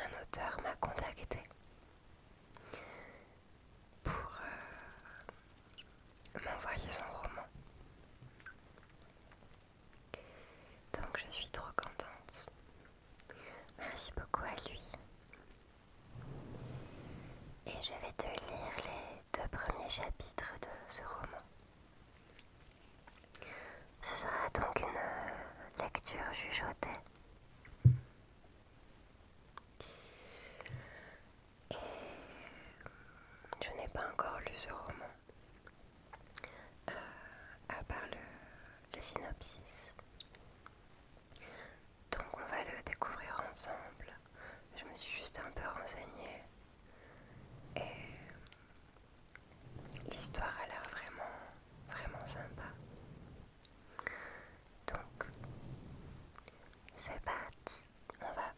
un auteur m'a contacté pour m'envoyer son roman. Donc je suis trop contente. Merci beaucoup à lui. Et je vais te lire les 2 premiers chapitres de ce roman. Ce sera donc une lecture chuchotée. Et je n'ai pas encore lu ce roman, à part le synopsis. Donc on va le découvrir ensemble. Je me suis juste un peu renseignée et l'histoire a l'air vraiment sympa. Donc c'est parti, on va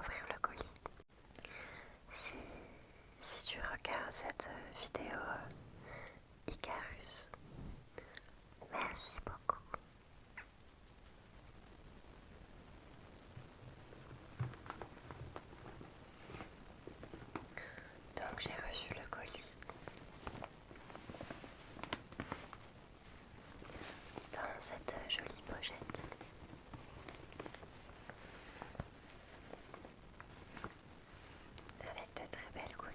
ouvrir le colis. Si tu regardes cette vidéo Icarus, merci beaucoup. Donc j'ai reçu le colis dans cette jolie pochette. Avec de très belles couleurs.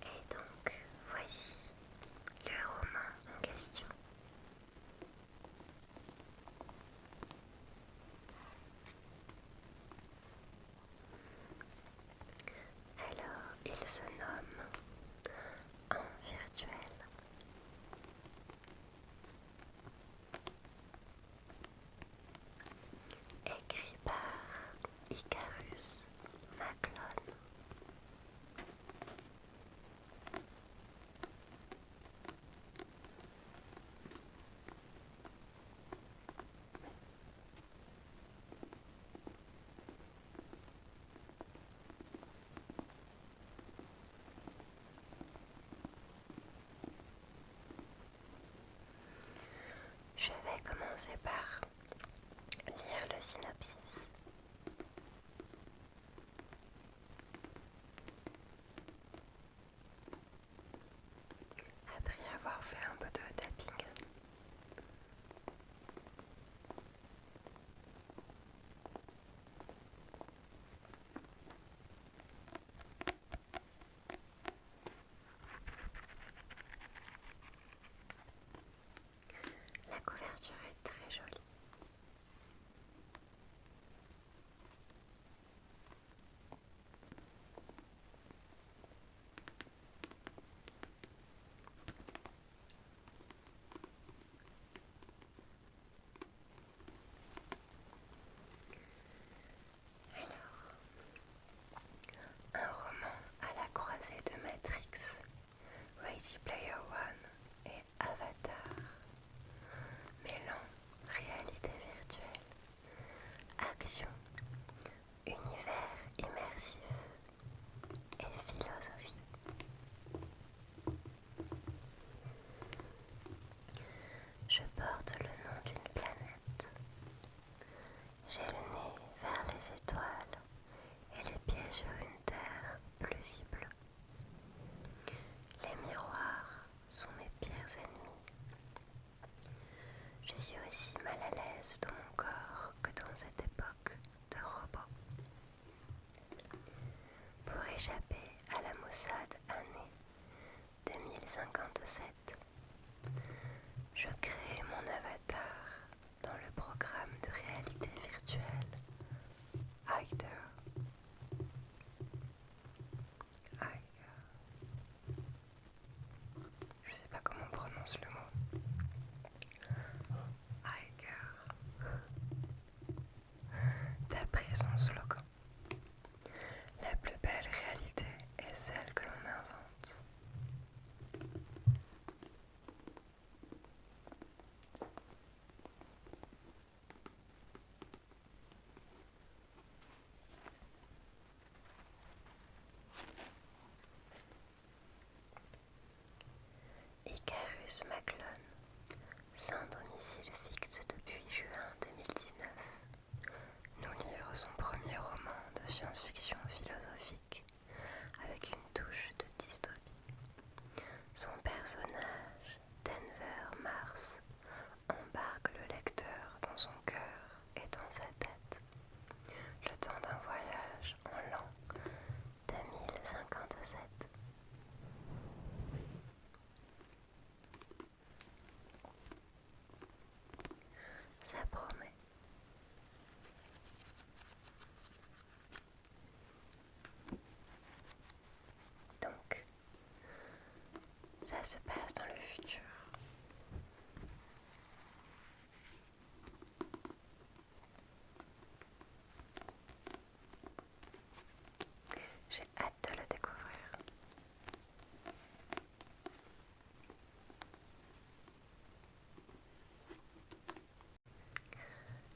Et donc, voici le roman en question. Alors, il se nomme En virtuel. Écrit par Icarus Maclone. Je vais commencer par lire le synopsis. Après avoir fait un peu de tapping. La couverture est très jolie. Alors, un roman à la croisée de Matrix, Ready Player One et Avatar, mêlant réalité virtuelle, action, univers immersif et philosophie. Je porte le nom d'une planète. J'ai le nez vers les étoiles et les pieds sur une terre plausible. Les miroirs sont mes pires ennemis. Je suis aussi mal à l'aise dans mon corps que dans cette époque de robots. Pour échapper à la maussade année 2057, je crée mon avatar dans le programme de réalité virtuelle Hider. Je sais pas comment on prononce le mot. ça promet. Donc, ça se passe dans le futur. J'ai hâte de le découvrir.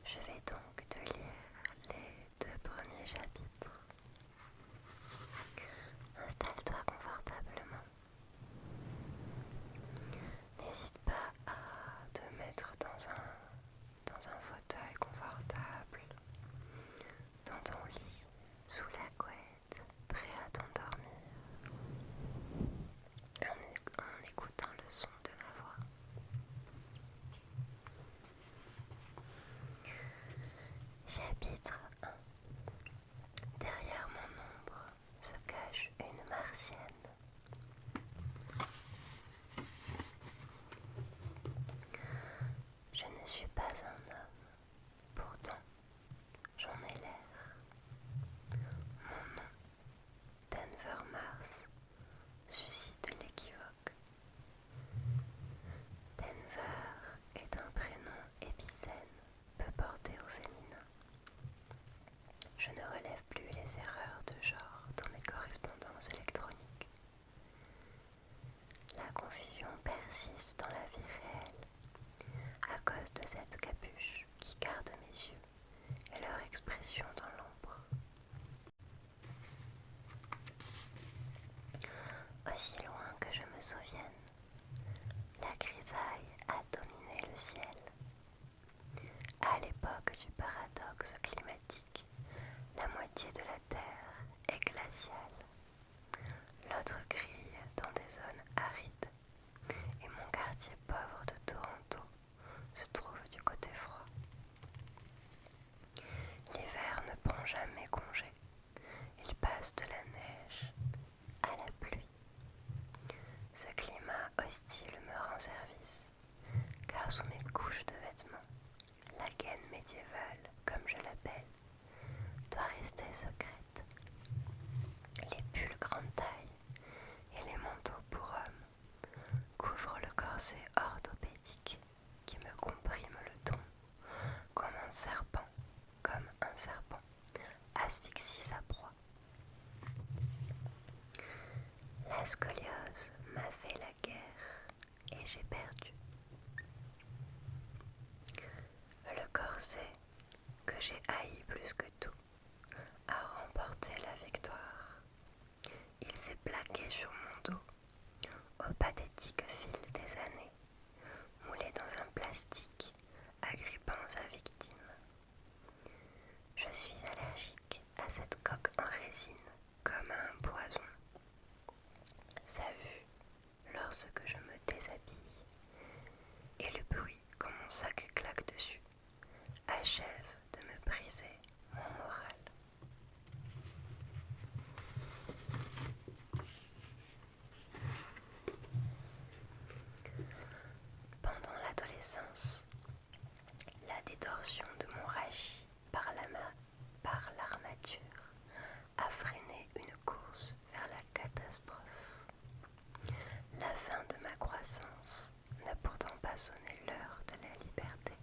Je vais donc te lire les 2 premiers chapitres. Installe-toi confortablement. N'hésite pas à te mettre dans un fauteuil confortable, dans ton lit, sous la couette, prêt à t'endormir, en écoutant le son de ma voix. Chapitre 1. Derrière mon ombre se cache une martienne. Je ne suis pas un homme, pourtant j'en ai l'air. Mon nom, Denver Mars, suscite l'équivoque. Denver est un prénom épicène, peu porté au féminin. Je ne relève plus les erreurs de genre dans mes correspondances électroniques. La confusion persiste dans la vie réelle à cause de cette capuche qui garde mes yeux et leur expression dans l'ombre. Aussi loin que je me souvienne, la grisaille a dominé le ciel. À l'époque du paradoxe climatique, la moitié de la Terre est glaciale. L'autre grille dans des zones arides et mon quartier pauvre de Toronto se trouve du côté froid. L'hiver ne prend jamais congé. Il passe de la neige à la pluie. Ce climat hostile me rend service, car sous mes couches de vêtements, la gaine médiévale, comme je l'appelle, doit rester secrète. Les pulls grande taille et les manteaux pour hommes couvrent le corset orthopédique qui me comprime le ton comme un serpent, asphyxie sa proie. La scoliose m'a fait la guerre et j'ai perdu. Le corset, que j'ai haï plus que tout, a remporté la victoire. Il s'est plaqué sur mon dos, au pathétique fil des années, moulé dans un plastique, agrippant sa victime. Je suis allergique à cette coque en résine, comme à un poison. Sa vue, lorsque je me déshabille, et le bruit quand mon sac claque dessus, achève de me briser mon moral. Pendant l'adolescence, la détorsion de mon rachis par l'armature a freiné une course vers la catastrophe. La fin de ma croissance n'a pourtant pas sonné l'heure de la liberté.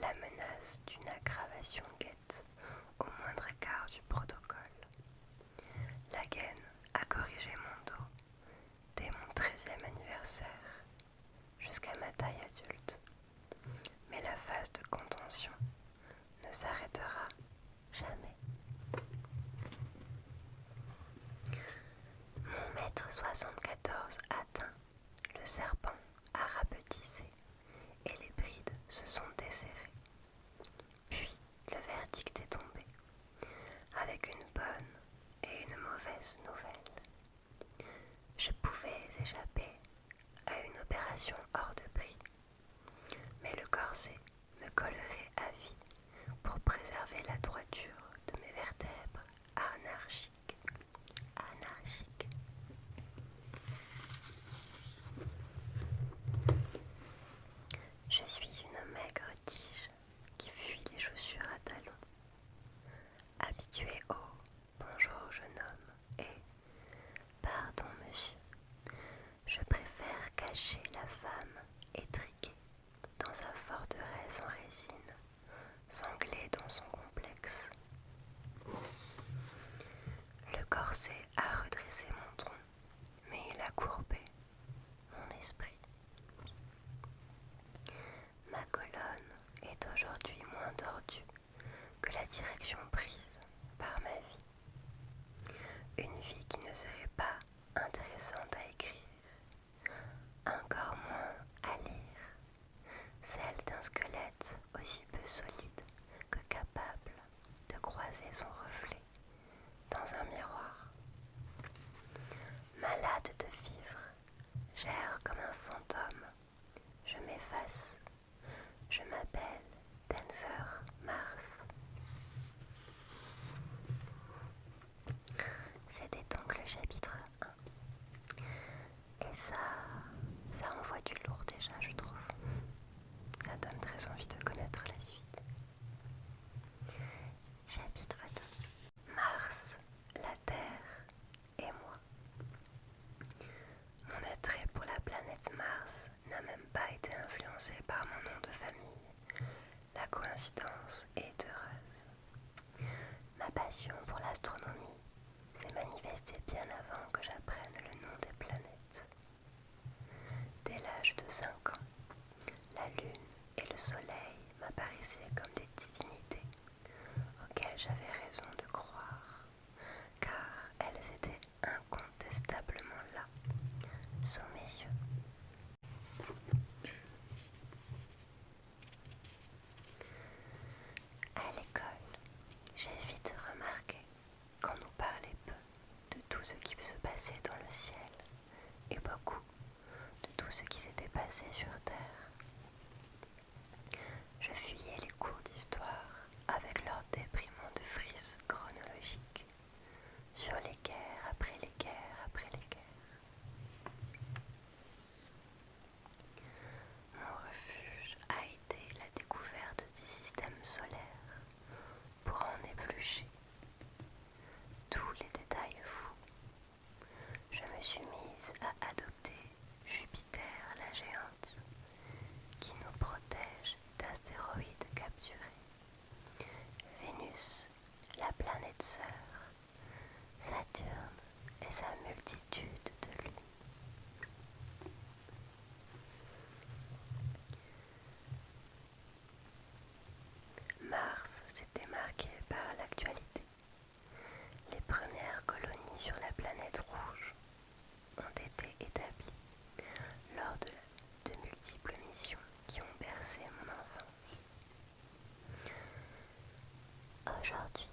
La menace d'une aggravation guette au moindre écart du protocole. La gaine a corrigé mon dos dès mon 13e anniversaire jusqu'à ma taille adulte. Mais la phase de contention ne s'arrêtera jamais. Mon mètre 74 atteint, le serpent a rapetissé et les brides se sont desserrées. Puis le verdict est tombé, avec une bonne et une mauvaise nouvelle. Je pouvais échapper à une opération hors de prix, mais le corset me collerait à vie pour préserver la droiture de mes vertèbres anarchiques. Je suis une maigre tige, aujourd'hui moins tordue que la direction prise par ma vie. Une vie qui ne serait pas intéressante à écrire, encore moins à lire, celle d'un squelette aussi peu solide que capable de croiser son reflet dans un miroir. Malade de vivre, j'erre comme un fantôme, je m'efface, je m'appelle Denver Mars. C'était donc le chapitre 1. Et ça envoie du lourd déjà, je trouve. Ça donne très envie de connaître la suite. Chapitre 2. Mars, la Terre et moi. Mon attrait pour la planète Mars n'a même pas été influencé par mon nom de famille. La coïncidence est heureuse. Ma passion pour l'astronomie s'est manifestée bien avant que j'apprenne le nom des planètes. Dès l'âge de 5 ans, la Lune et le Soleil m'apparaissaient comme des divinités auxquelles j'avais raison de croire, car elles étaient incontestablement là, sous mes yeux. À l'école, j'ai vite remarqué qu'on nous parlait peu de tout ce qui se passait dans le ciel et beaucoup de tout ce qui s'était passé sur Terre. Je fuyais les cours d'histoire avec leur déprimante frise chronologique sur les guerres après les guerres après les guerres. Mon refuge a été la découverte du système solaire pour en éplucher tous les détails fous. Je me suis mise à adopter Jupiter la géante qui nous protège d'astéroïdes capturés, Vénus, la planète sœur, Saturne et sa multitude de lunes. Mars s'était marqué par l'actualité. Les premières colonies sur la planète rouge ont été établies lors de multiples missions qui ont bercé mon enfance. Aujourd'hui,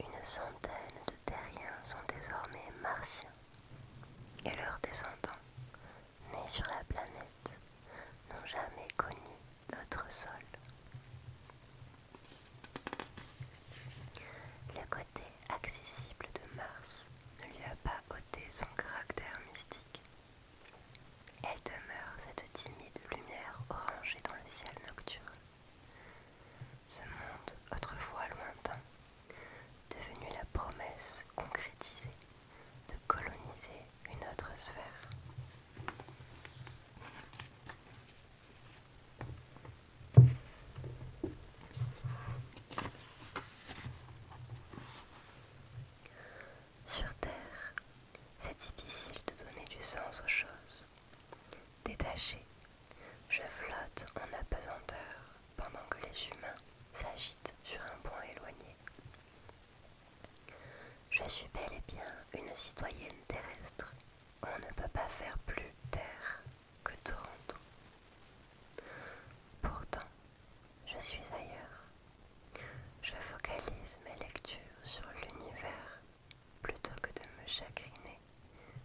une centaine de terriens sont désormais martiens et leurs descendants, nés sur la planète, n'ont jamais connu d'autre sol. Le côté accessible de Mars ne lui a pas ôté son caractère mystique. Elle demeure cette timide lumière orangée dans le ciel nocturne. Ce monde autrefois lointain, devenu la promesse concrétisée de coloniser une autre sphère. Sur Terre, c'est difficile de donner du sens aux choses. Détaché, je flotte en apesanteur pendant que les humains s'agitent sur un point éloigné. Je suis bel et bien une citoyenne terrestre. On ne peut pas faire plus terre que Toronto. Pourtant, je suis ailleurs. Je focalise mes lectures sur l'univers plutôt que de me chagriner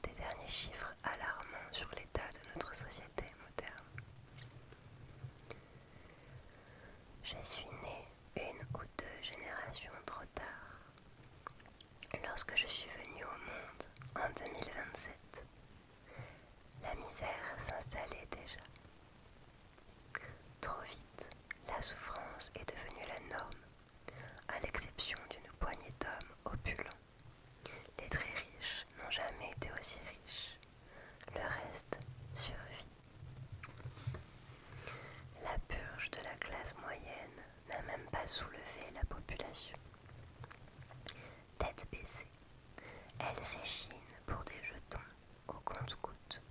des derniers chiffres alarmants sur l'état de notre société moderne. Je suis née une ou deux générations trop tard. Lorsque je suis venue au monde en 2027, la misère s'installait déjà. Trop vite, la souffrance est devenue la norme, à l'exception d'une poignée d'hommes opulents. Les très riches n'ont jamais été aussi riches. Le reste survit. La purge de la classe moyenne n'a même pas soulevé la population. Tête baissée, elle s'échine pour des jetons au compte-gouttes.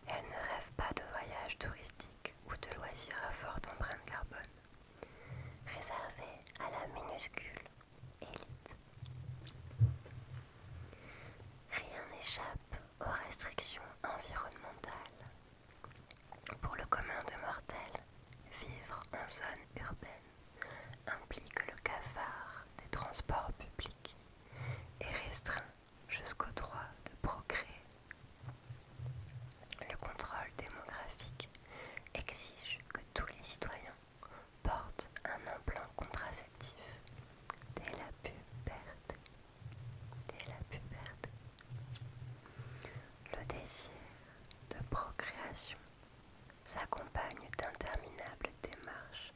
Elle ne rêve pas de voyages touristiques ou de loisirs à forte empreinte carbone. réservé à la minuscule élite. Rien n'échappe aux restrictions environnementales. Pour le commun des mortels, vivre en zone urbaine implique le cafard des transports publics et restreint jusqu'au droit de procréer. Le contrôle démographique exige que tous les citoyens portent un implant contraceptif dès la puberté. Le désir de procréation s'accompagne d'interminables démarches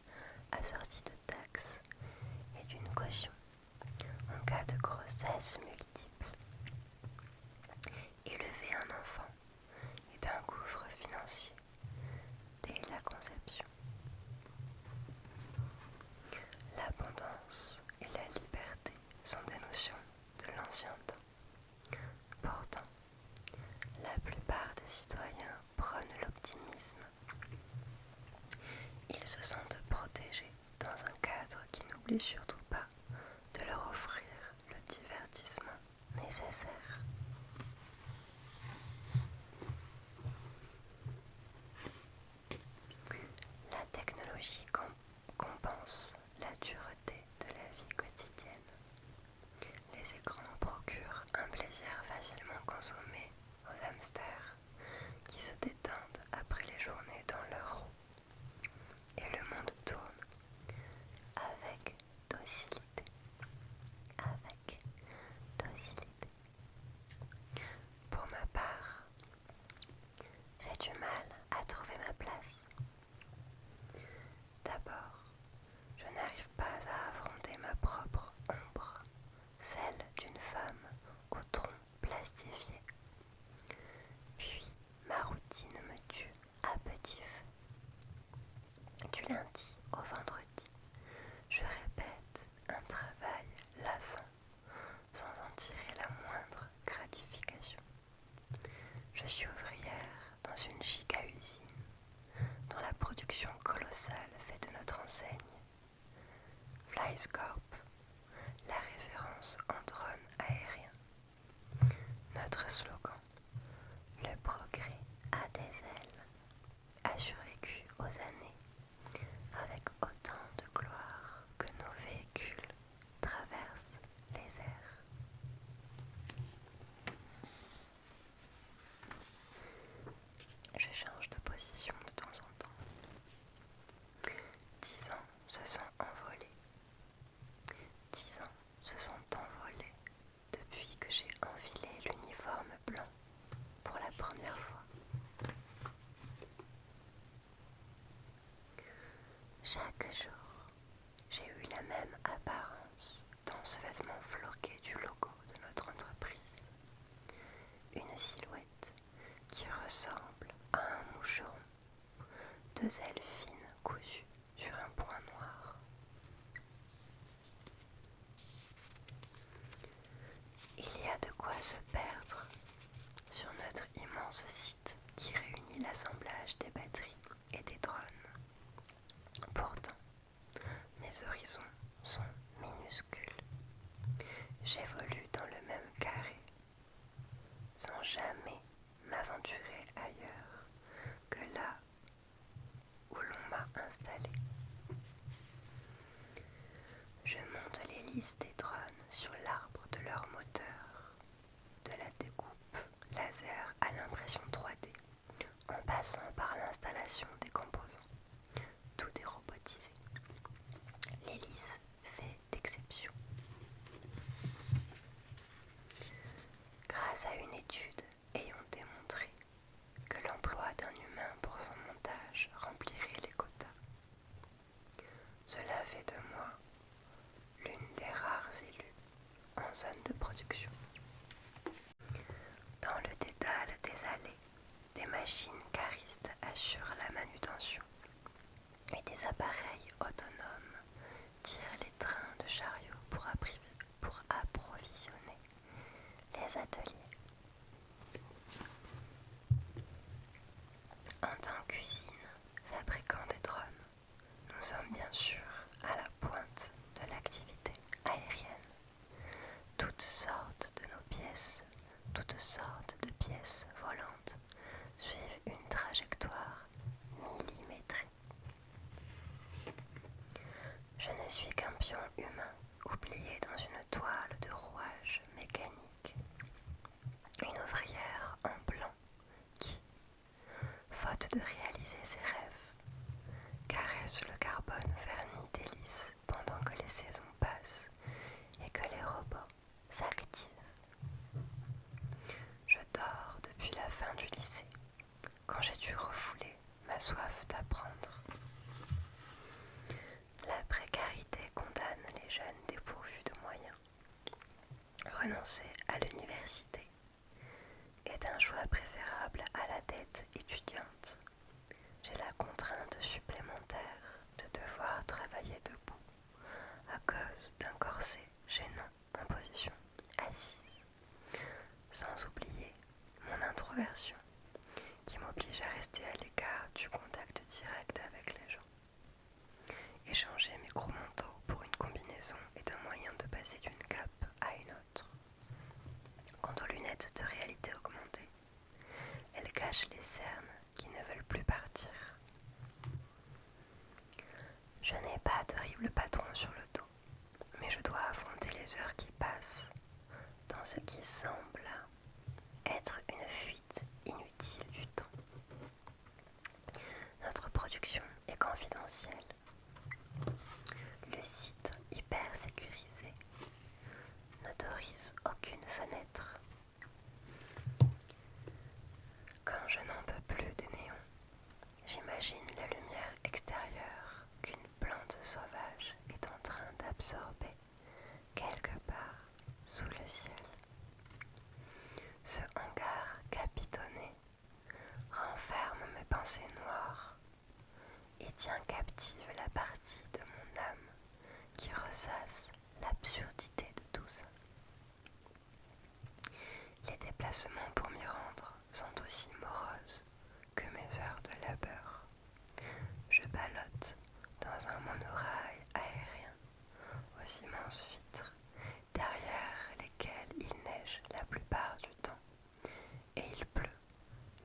assorties de taxes et d'une caution en cas de grossesse multiple. Élever un enfant est un gouffre financier dès la conception. L'abondance et la liberté sont des notions de l'ancien temps. Pourtant, la plupart des citoyens prônent l'optimisme. Ils se sentent protégés dans un cadre qui n'oublie surtout pas de leur offrir le divertissement nécessaire. La technologie compense la dureté de la vie quotidienne. Les écrans procurent un plaisir facilement consommé aux hamsters qui se détendent après les journées dans leur roue. Et le monde tourne avec docilité. Pour ma part, j'ai du mal à trouver ma place. D'abord, je n'arrive pas à affronter ma propre ombre, celle d'une femme au tronc plastifié. Puis, ma routine me tue à petit feu. Du lundi au vendredi, je répète un travail lassant, sans en tirer la moindre gratification. Je suis ouvrière dans une giga-usine, dont la production colossale fait de notre enseigne FlyScorp la référence en drone aérien. Notre slogan, le progrès a des ailes, a survécu aux années avec autant de gloire que nos véhicules traversent les airs. Je change de position de temps en temps. 10 ans se sont envolés. 10 ans se sont envolés depuis que j'ai enfilé l'uniforme blanc pour la première fois. Chaque jour, j'ai eu la même apparence dans ce vêtement floqué du logo de notre entreprise. Une silhouette qui ressemble à un moucheron, deux ailes fines cousues sur un point noir. Il y a de quoi se perdre sur notre immense site qui réunit l'assemblage des batteries et des drones. Pourtant, mes horizons sont minuscules. J'évolue dans le même carré, sans jamais m'aventurer ailleurs que là où l'on m'a installé. Je monte l'hélice des drones sur l'arbre de leur moteur, de la découpe laser à l'impression 3D, en passant par l'installation des composants. Tout est robotisé. L'hélice fait d'exception. Grâce à une étude ayant démontré que l'emploi d'un humain pour son montage remplirait les quotas, cela fait de moi l'une des rares élues en zone de production. Dans le dédale des allées, des machines caristes assurent la manutention et des appareils autonomes tirent les trains de chariots pour approvisionner les ateliers. En tant qu'usine fabriquant des drones, nous sommes bien sûr à la pointe travaillait dans une toile de rouage mécanique. Une ouvrière en blanc qui, faute de réaliser ses rêves, caresse le carbone verni d'hélice pendant que les saisons passent et que les robots s'activent. Je dors depuis la fin du lycée, quand j'ai dû refouler ma soif d'apprendre. La précarité condamne les jeunes dépourvus de moyens. Renoncer à l'université est un choix préférable à la dette étudiante. J'ai la contrainte supplémentaire de devoir travailler debout à cause d'un corset gênant en position assise, sans oublier mon introversion qui m'oblige à rester à l'écart du contact direct avec les gens. Échanger mes gros manteaux pour une combinaison est un moyen de passer d'une cape à une autre. Quant aux lunettes de réalité augmentée, elles cachent les cernes qui ne veulent plus partir. Je n'ai pas d'horrible patron sur le dos, mais je dois affronter les heures qui passent dans ce qui semble être une fuite inutile du temps. Notre production est confidentielle. Le site hyper sécurisé n'autorise aucune fenêtre. Quand je n'en peux plus des néons, j'imagine la lumière extérieure qu'une plante sauvage est en train d'absorber quelque part sous le ciel. Ce hangar capitonné renferme mes pensées noires et tient captive la partie de mon âme qui ressasse l'absurdité de tout ça. Les déplacements pour m'y rendre sont aussi moroses que mes heures de labeur. Je ballotte dans un monorail aérien aux immenses vitres derrière lesquelles il neige la plupart du temps et il pleut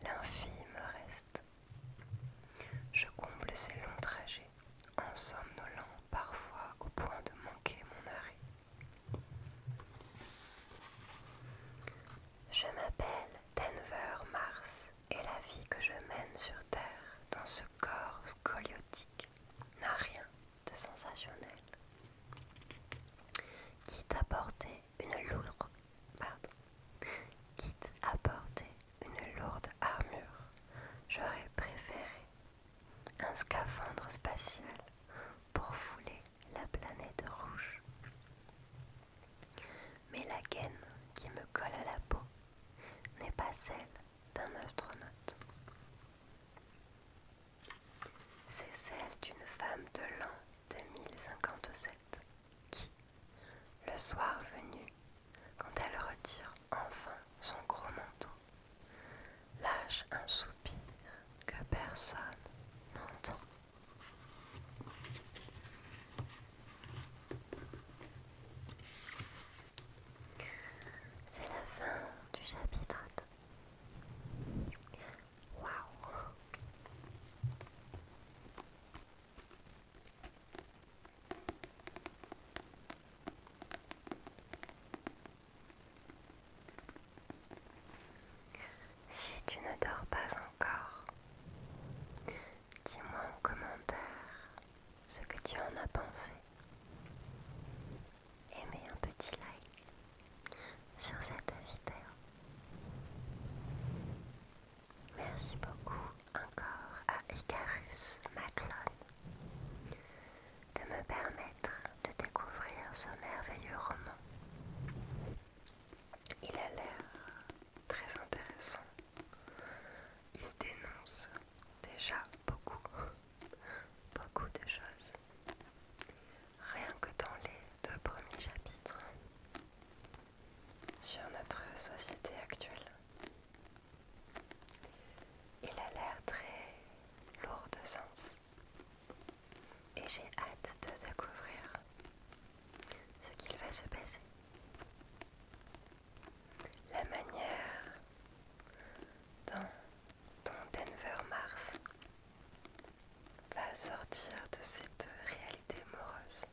l'infime reste. Je comble ces longs trajets en somnolant parfois au point de manquer mon arrêt. Je m'appelle Denver Mars et la vie que je mène sur Terre dans ce corps scoliotique n'a rien de sensationnel. Quitte à porter une lourde armure, j'aurais préféré un scaphandre spatial pour fouler la planète rouge. Mais la gaine qui me colle à la peau n'est pas celle d'un astronaute. C'est celle d'une femme de l'an 2057 qui, le soir venu, quand elle retire enfin son gros manteau, lâche un soupir que personne n'entend. C'est la fin du chapitre 2. Waouh! Si tu ne dors pas encore, dis-moi en commentaire ce que tu en as pensé. Et mets un petit like sur cette vidéo. Merci beaucoup encore à Icarus Maclone de me permettre de découvrir ce merveilleux roman. Il a l'air très intéressant. Il dénonce déjà beaucoup de choses. Rien que dans les 2 premiers chapitres sur notre société actuelle. Il a l'air très lourd de sens et j'ai hâte de découvrir ce qu'il va se passer. La manière dont Denver Mars va sortir de cette réalité morose